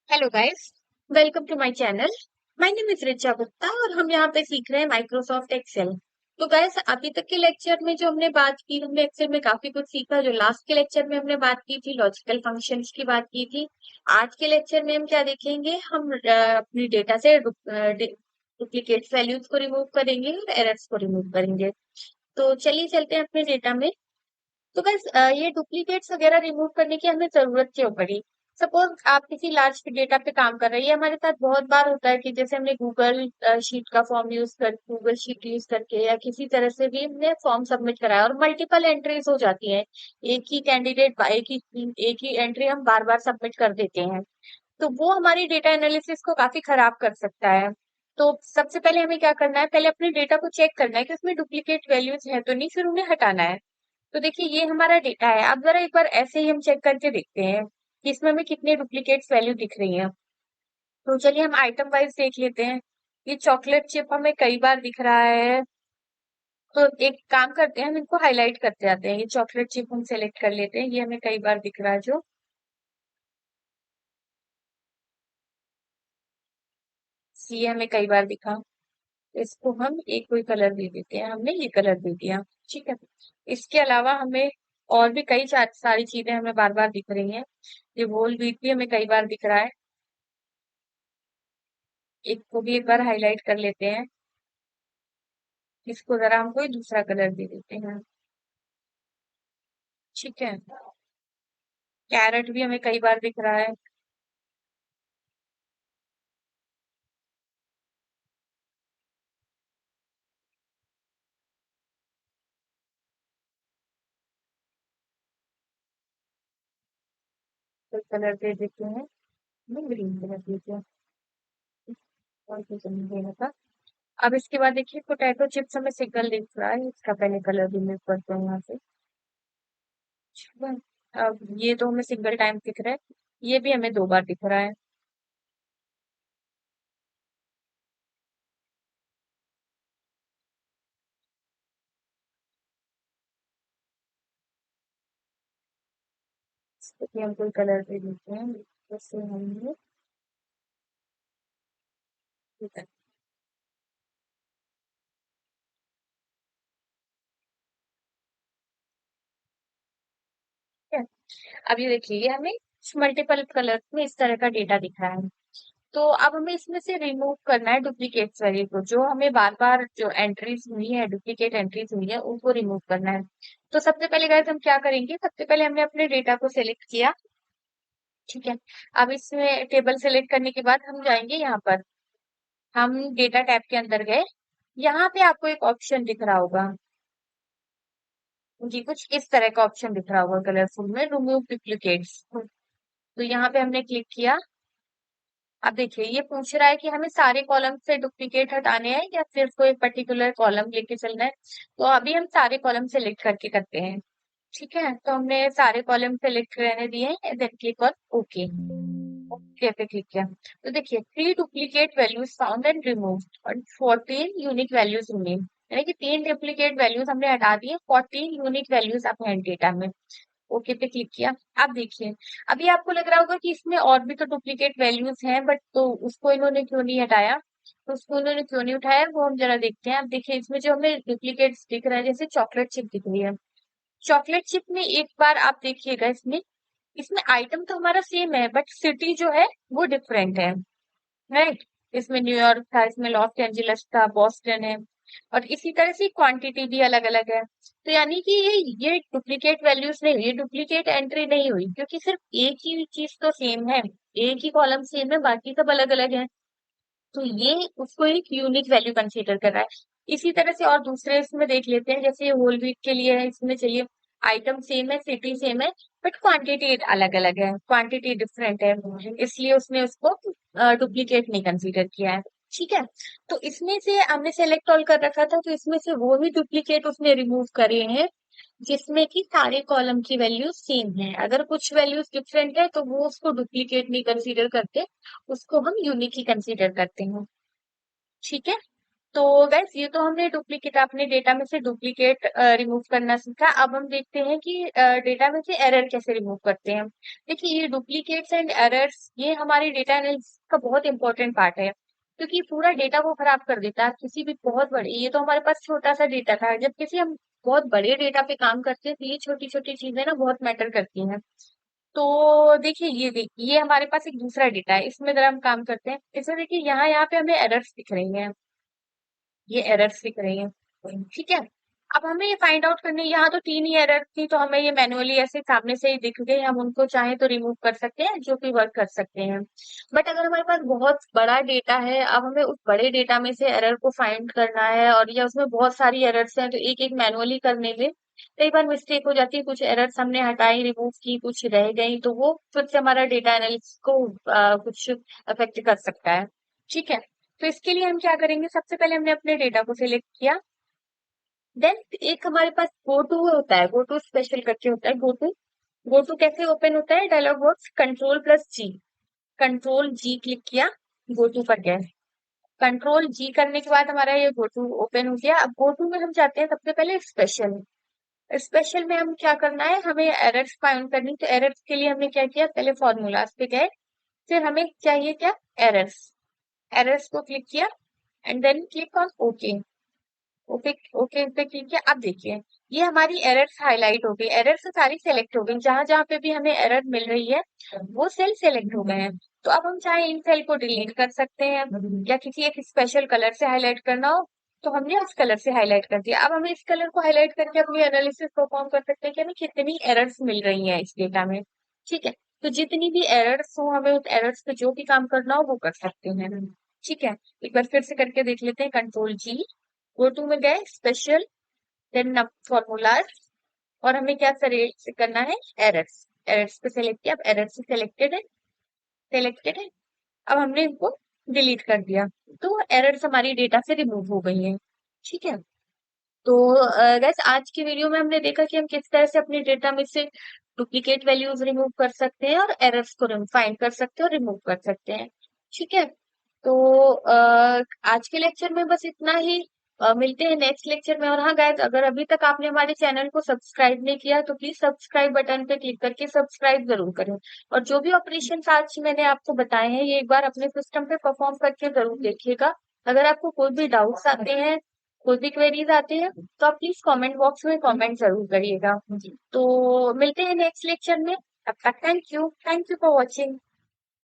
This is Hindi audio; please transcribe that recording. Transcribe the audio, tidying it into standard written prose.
Hello guys, welcome to my channel. My name is Richa Gupta और हम यहाँ पे सीख रहे हैं माइक्रोसॉफ्ट एक्सेल। तो गाइस, अभी तक के लेक्चर में जो हमने बात की, हमने एक्सेल में काफी कुछ सीखा। जो लास्ट के लेक्चर में हमने बात की थी, लॉजिकल फंक्शंस की बात की थी। आज के लेक्चर में हम क्या देखेंगे? हम अपनी डेटा से डुप्लीकेट वैल्यूज को रिमूव करेंगे और एरर्स को रिमूव करेंगे। तो चलिए चलते हैं अपने डेटा में। तो बस ये डुप्लीकेट्स वगैरह रिमूव करने की हमें जरूरत क्यों पड़ी? सपोज आप किसी लार्ज डेटा पे काम कर रहे हैं। ये हमारे साथ बहुत बार होता है कि जैसे हमने गूगल शीट का फॉर्म यूज कर गूगल शीट यूज करके या किसी तरह से भी हमने फॉर्म सबमिट कराया और मल्टीपल एंट्रीज हो जाती हैं। एक ही कैंडिडेट एक ही एंट्री हम बार बार सबमिट कर देते हैं। तो वो हमारी डेटा एनालिसिस को काफी खराब कर सकता है। तो सबसे पहले हमें क्या करना है? पहले अपने डेटा को चेक करना है कि उसमें डुप्लीकेट वैल्यूज है तो नहीं, फिर उन्हें हटाना है। तो देखिए, ये हमारा डेटा है। अब जरा एक बार ऐसे ही हम चेक करके देखते हैं कि इसमें हमें कितने डुप्लीकेट्स वैल्यू दिख रही हैं। तो चलिए हम आइटम वाइज देख लेते हैं। ये चॉकलेट चिप हमें कई बार दिख रहा है। तो एक काम करते हैं, हम इनको हाईलाइट करते जाते हैं। ये चॉकलेट चिप हम सेलेक्ट कर लेते हैं, ये हमें कई बार दिख रहा है जो। ये हमें कई बार दिखा। इसको हम एक कोई कलर दे देते हैं, हमने ये कलर दे दिया। ठीक है। इसके अलावा हमें और भी कई सारी चीजें हमें बार बार दिख रही हैं। ये होल व्हीट भी हमें कई बार दिख रहा है। एक को भी एक बार हाईलाइट कर लेते हैं। इसको जरा हम कोई दूसरा कलर दे देते हैं। ठीक है। कैरेट भी हमें कई बार दिख रहा है। तो कलर दे देते हैं, हमें ग्रीन कलर देते हैं। और कुछ नहीं देना था। अब इसके बाद देखिए, पोटैटो चिप्स हमें सिंगल दिख रहा है। इसका पहले कलर रिमूव करते हैं यहाँ से। ठीक है। अब ये तो हमें सिंगल टाइम दिख रहा है। ये भी हमें 2 बार दिख रहा है। इसको भी हम कोई कलर दे देते हैं, जैसे हम ये ठीक है। अब ये देखिए, ये हमें मल्टीपल कलर में इस तरह का डेटा दिख रहा है। तो अब हमें इसमें से रिमूव करना है डुप्लीकेट्स वैल्यू को, जो हमें बार बार जो एंट्रीज हुई है, डुप्लीकेट एंट्रीज हुई है, उनको रिमूव करना है। तो सबसे पहले गाइस हम क्या करेंगे? सबसे पहले हमने अपने डेटा को सिलेक्ट किया। ठीक है। अब इसमें टेबल सेलेक्ट करने के बाद हम जाएंगे यहाँ पर। हम डेटा टैब के अंदर गए। यहाँ पे आपको एक ऑप्शन दिख रहा होगा जी, कुछ इस तरह का ऑप्शन दिख रहा होगा कलरफुल में, रिमूव डुप्लीकेट्स। तो यहाँ पे हमने क्लिक किया। अब देखिए, ये पूछ रहा है कि हमें सारे कॉलम से डुप्लीकेट हटाने हैं या सिर्फ कोई पर्टिकुलर कॉलम लेके चलना है। तो अभी हम सारे कॉलम सेलेक्ट करके करते हैं। ठीक है। तो हमने सारे कॉलम सेलेक्ट रहने दिए हैं, then click on okay. Okay पे क्लिक किया। तो देखिए, 3 duplicate values found and removed और 14 यूनिक वैल्यूज रिमेन। यानी कि 3 डुप्लीकेट वैल्यूज हमने हटा दिए, 14 यूनिक वैल्यूज अपने डेटा में। ओके पे क्लिक किया। अब देखिए, अभी आपको लग रहा होगा कि इसमें और भी तो डुप्लीकेट वैल्यूज हैं, बट तो उसको इन्होंने क्यों नहीं हटाया? तो उसको इन्होंने क्यों नहीं उठाया, वो हम जरा देखते हैं। अब देखिए, इसमें जो हमें डुप्लीकेट्स दिख रहा है, जैसे चॉकलेट चिप दिख रही है। चॉकलेट चिप में एक बार आप देखिएगा, इसमें इसमें आइटम तो हमारा सेम है, बट सिटी जो है वो डिफरेंट है। राइट। इसमें न्यूयॉर्क था, इसमें लॉस एंजलिस था, बॉस्टन है। और इसी तरह से क्वांटिटी भी अलग अलग है। तो यानी कि ये डुप्लीकेट वैल्यूज नहीं, ये डुप्लीकेट एंट्री नहीं हुई, क्योंकि सिर्फ एक ही चीज तो सेम है। एक ही कॉलम सेम है, बाकी सब अलग अलग है। तो ये उसको एक यूनिक वैल्यू कंसीडर कर रहा है। इसी तरह से और दूसरे इसमें देख लेते हैं, जैसे होल व्हीट के लिए है। इसमें चलिए, आइटम सेम है, सिटी सेम है, बट क्वांटिटी अलग अलग है, क्वांटिटी डिफरेंट है। इसलिए उसने उसको डुप्लीकेट नहीं कंसीडर किया है। ठीक है। तो इसमें से हमने सेलेक्ट ऑल कर रखा था, तो इसमें से वो ही डुप्लीकेट उसने रिमूव करे हैं जिसमें कि सारे कॉलम की वैल्यूज सेम है। अगर कुछ वैल्यूज डिफरेंट है तो वो उसको डुप्लीकेट नहीं कंसीडर करते, उसको हम यूनिक ही कंसीडर करते हैं। ठीक है। तो गाइस ये तो हमने डुप्लीकेट अपने डेटा में से डुप्लीकेट रिमूव करना सीखा। अब हम देखते हैं कि डेटा में से एरर कैसे रिमूव करते हैं। देखिए ये डुप्लीकेट्स एंड एरर्स ये हमारे डेटा एनालिसिस का बहुत इंपॉर्टेंट पार्ट है, क्योंकि पूरा डेटा को खराब कर देता है। किसी भी बहुत बड़े, ये तो हमारे पास छोटा सा डेटा था, जब किसी हम बहुत बड़े डेटा पे काम करते हैं तो ये छोटी छोटी चीजें ना बहुत मैटर करती हैं। तो देखिए ये हमारे पास एक दूसरा डेटा है, इसमें जरा हम काम करते हैं। इसमें देखिए यहाँ पे हमें एरर्स दिख रही हैं, ये एरर्स दिख रही हैं। ठीक है, अब हमें ये फाइंड आउट करनी है। यहाँ तो 3 ही एरर थी, तो हमें ये मैनुअली ऐसे सामने से ही दिख गई, हम उनको चाहे तो रिमूव कर सकते हैं, जो कि वर्क कर सकते हैं। बट अगर हमारे पास बहुत बड़ा डेटा है, अब हमें उस बड़े डेटा में से एरर को फाइंड करना है, और या उसमें बहुत सारी एरर्स हैं, तो एक एक मैनुअली करने में कई बार मिस्टेक हो जाती है। कुछ एरर्स हमने हटाई, रिमूव की, कुछ रह गई, तो वो फिर से हमारा डेटा एनालिसिस को कुछ अफेक्ट कर सकता है। ठीक है, तो इसके लिए हम क्या करेंगे, सबसे पहले हमने अपने डेटा को सिलेक्ट किया। देन एक हमारे पास गो टू होता है, गो टू स्पेशल करके होता है। गो टू कैसे ओपन होता है, डायलॉग बॉक्स कंट्रोल प्लस जी, कंट्रोल जी क्लिक किया, गो टू पर गए। कंट्रोल जी करने के बाद हमारा ये गो टू ओपन हो गया। अब गो टू में हम जाते हैं सबसे पहले स्पेशल। स्पेशल में हम क्या करना है, हमें एरर्स फाइंड करनी। तो एरर्स के लिए हमने क्या किया, पहले फॉर्मूलाज पे गए, फिर हमें चाहिए क्या, एरर्स। एरर्स को क्लिक किया and then click on okay. Okay, okay पे क्लिक किया। अब देखिए ये हमारी एरर्स हाईलाइट हो गई, एरर्स सारी सेलेक्ट हो गई। जहां जहां पे भी हमें एरर मिल रही है वो सेल सेलेक्ट हो गए हैं। तो अब हम चाहे इन सेल को डिलीट कर सकते हैं, या किसी एक स्पेशल कलर से हाईलाइट करना हो तो हमने उस कलर से हाईलाइट कर दिया। अब हमें इस कलर को हाईलाइट करके अपनी एनालिसिस परफॉर्म कर सकते हैं कि हमें कितनी एरर्स मिल रही हैं इस डेटा में। ठीक है, तो जितनी भी एरर्स हो हमें उस एरर्स पे जो भी काम करना हो वो कर सकते हैं। ठीक है, एक बार फिर से करके देख लेते हैं। कंट्रोल जी, गो टू में गए, स्पेशल, देन फॉर्मूलाज, और हमें क्या से करना है, एरर्स। एरर्स पे सेलेक्ट किया, अब एरर्स सेलेक्टेड है, सेलेक्टेड है। अब हमने इनको डिलीट कर दिया, तो एरर्स हमारी डेटा से रिमूव हो गई हैं। ठीक है, तो गैस आज की वीडियो में हमने देखा कि हम किस तरह से अपने डेटा में से डुप्लीकेट वैल्यूज रिमूव कर सकते हैं और एरर्स को फाइंड कर सकते हैं और रिमूव कर सकते हैं। ठीक है, तो आज के लेक्चर में बस इतना ही। मिलते हैं नेक्स्ट लेक्चर में। और हाँ गाइज, अगर अभी तक आपने हमारे चैनल को सब्सक्राइब नहीं किया तो प्लीज सब्सक्राइब बटन पे क्लिक करके सब्सक्राइब जरूर करें। और जो भी ऑपरेशन आज मैंने आपको बताए हैं ये एक बार अपने सिस्टम पे परफॉर्म करके जरूर देखिएगा। अगर आपको कोई भी डाउट्स आते हैं, कोई भी क्वेरीज आते हैं, तो आप प्लीज कमेंट बॉक्स में कमेंट जरूर करिएगा। तो मिलते हैं नेक्स्ट लेक्चर में। तब तक थैंक यू फॉर वॉचिंग।